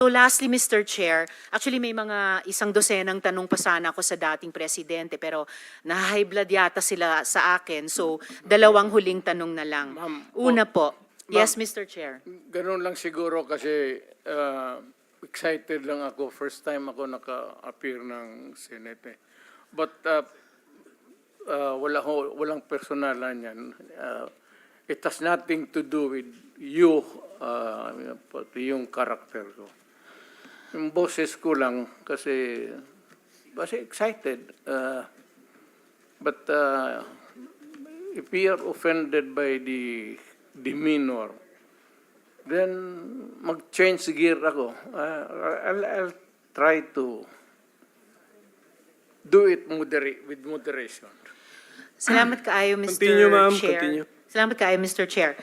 So lastly, Mr. Chair, actually may mga isang dosenang tanong pa sana ako sa dating presidente pero na-high blood yata sila sa akin. So dalawang huling tanong na lang. Una po. Yes, Mr. Chair. Ganun lang siguro kasi excited lang ako. First time ako naka-appear ng Senate. But walang personalan yan. It has nothing to do with you, yung character ko. Yung boses ko lang kasi excited. But if we are offended by the demeanor, then mag-change gear ako. I'll try to do it with moderation. Salamat kaayo, Mr. Continue, ma'am. Chair. Continue. Salamat kaayo, Mr. Chair.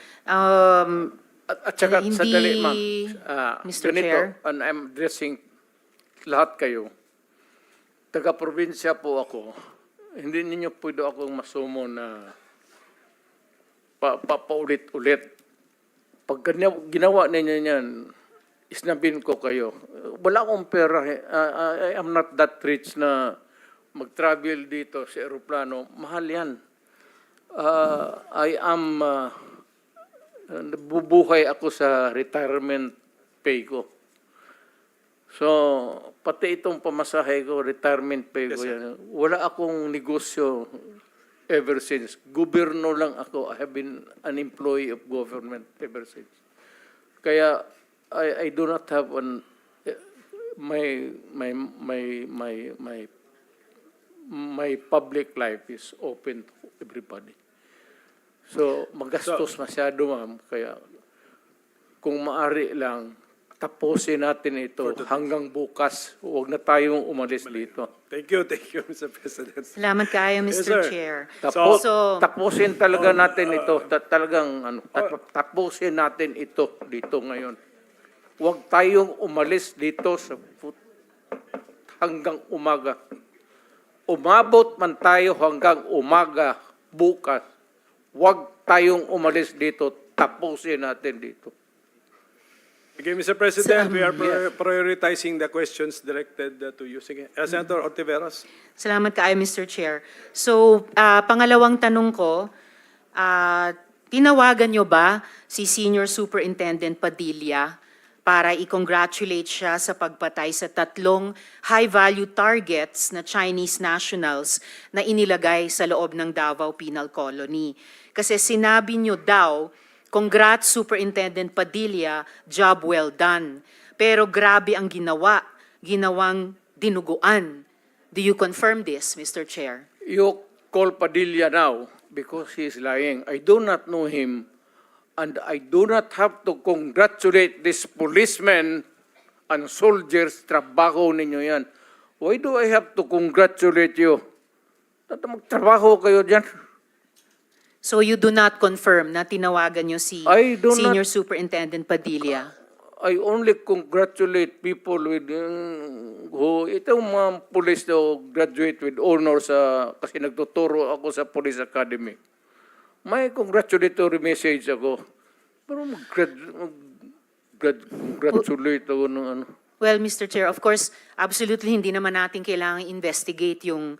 At saka, Hindi, sadali, ma'am. Mr. Ganito, Chair. and I'm addressing lahat kayo. Taga-probinsya po ako. Hindi ninyo pwede akong masumo na paulit-ulit. Pag ginawa ninyo yan, isnabin ko kayo. Wala akong pera. I am not that rich na mag-travel dito sa aeroplano. Mahal yan. I am, bubuhay ako sa retirement pay ko. So, pati itong pamasahe ko, retirement pay ko yan. Wala akong negosyo ever since. Gobyerno lang ako. I have been an employee of government ever since. Kaya, I do not have my public life is open to everybody. So, magastos masyado, ma'am. Kaya, kung maari lang, tapusin natin ito hanggang bukas. Huwag na tayong umalis dito. Thank you, Mr. President. Salamat kaayo, Mr. sir. Chair. Tapusin talaga natin ito. Tapusin natin ito dito ngayon. Huwag tayong umalis dito hanggang umaga. Umabot man tayo hanggang umaga bukas. Huwag tayong umalis dito. Tapusin natin dito. Okay, Mr. President, we are prioritizing the questions directed to you. Sige. Senator Ortiveros. Salamat kaayo, Mr. Chair. So, pangalawang tanong ko, tinawagan nyo ba si Senior Superintendent Padilla para i-congratulate siya sa pagpatay sa 3 high-value targets na Chinese nationals na inilagay sa loob ng Davao Penal Colony? Kasi sinabi nyo daw, "Congrats Superintendent Padilla, job well done." Pero grabe ang ginawang dinuguan. Do you confirm this, Mr. Chair? You call Padilla now because he is lying. I do not know him, and I do not have to congratulate this policemen and soldiers. Trabaho ninyo yan. Why do I have to congratulate you? Magtrabaho kayo dyan. So you do not confirm na tinawagan nyo si I do Senior not- Superintendent Padilla? I only congratulate people with itong mga police na graduate with honors kasi nagtuturo ako sa Police Academy. May congratulatory message ako. Pero congratulate ako ng ano. Well, Mr. Chair, of course, absolutely hindi naman natin kailangan investigate yung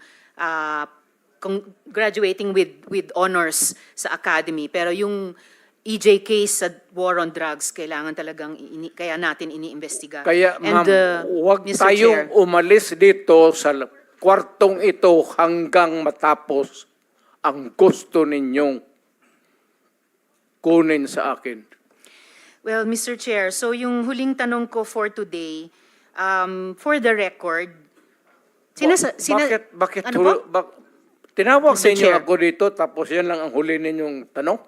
graduating with honors sa academy. Pero yung EJ case sa war on drugs, kailangan talagang kaya natin iniimbestiga. Kaya ma'am, huwag Mr. tayong Chair, umalis dito sa kwartong ito hanggang matapos ang gusto ninyong kunin sa akin. well, Mr. Chair, so yung huling tanong ko for today, for the record, Bakit ano po? tinawag Mr. ninyo Chair. ako dito tapos yan lang ang huli ninyong tanong?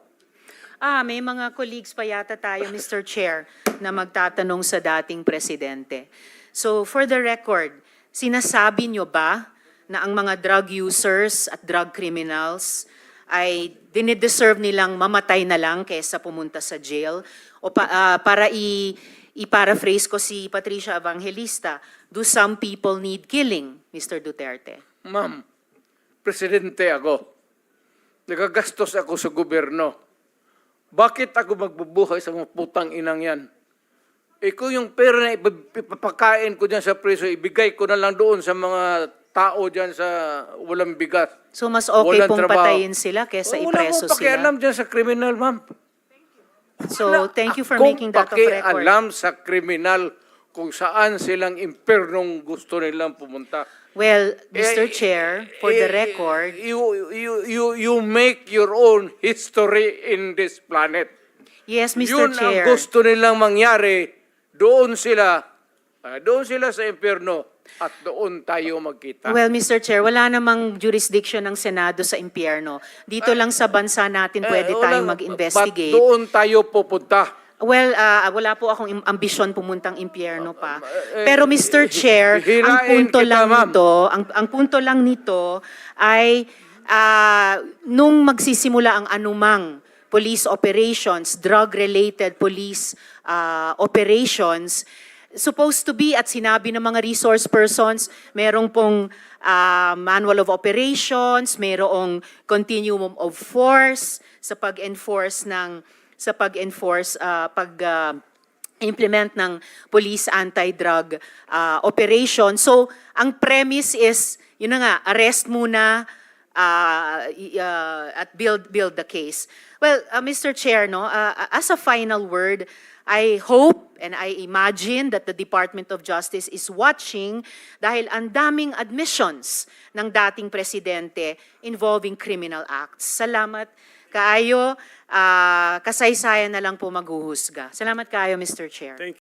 May mga colleagues pa yata tayo, Mr. Chair, na magtatanong sa dating presidente. So, for the record, sinasabi nyo ba na ang mga drug users at drug criminals ay dinideserve nilang mamatay na lang kaysa pumunta sa jail? O para i-paraphrase ko si Patricia Evangelista, do some people need killing, Mr. Duterte? Ma'am, presidente ako. Nagagastos ako sa gobyerno. Bakit ako magbubuhay sa mga putang inang yan? kung yung pera na ipapakain ko dyan sa preso, ibigay ko na lang doon sa mga tao dyan sa walang bigas. So mas okay Walang pong trabaho. patayin sila kesa Wala ipreso mo pakialam sila. dyan sa kriminal, ma'am. So thank you for Akong making that of record. pakialam sa kriminal kung saan silang impernong gusto nilang pumunta. Well, Mr. Eh, Chair, for the record, You make your own history in this planet. yes, Mr. Yun Chair. ang gusto nilang mangyari. Doon sila sa impyerno at doon tayo magkita. Well, Mr. Chair, wala namang jurisdiction ng Senado sa impyerno. Dito lang sa bansa natin pwede tayong mag-investigate. Ba't doon tayo pupunta? Well, wala po akong ambisyon pumuntang impyerno pa. Pero Mr. Chair, ang hirain punto kita, lang ma'am. nito, ang punto lang nito ay nung magsisimula ang anumang police operations, drug-related police operations, supposed to be at sinabi ng mga resource persons, merong pong manual of operations, merong continuum of force sa pag-enforce implement ng police anti-drug operation. So, ang premise is, yun na nga, arrest muna at build the case. Well, Mr. Chair, no, as a final word, I hope and I imagine that the Department of Justice is watching dahil ang daming admissions ng dating presidente involving criminal acts. Salamat kaayo, kasaysayan na lang po maghuhusga. Salamat kaayo, Mr. Chair. Thank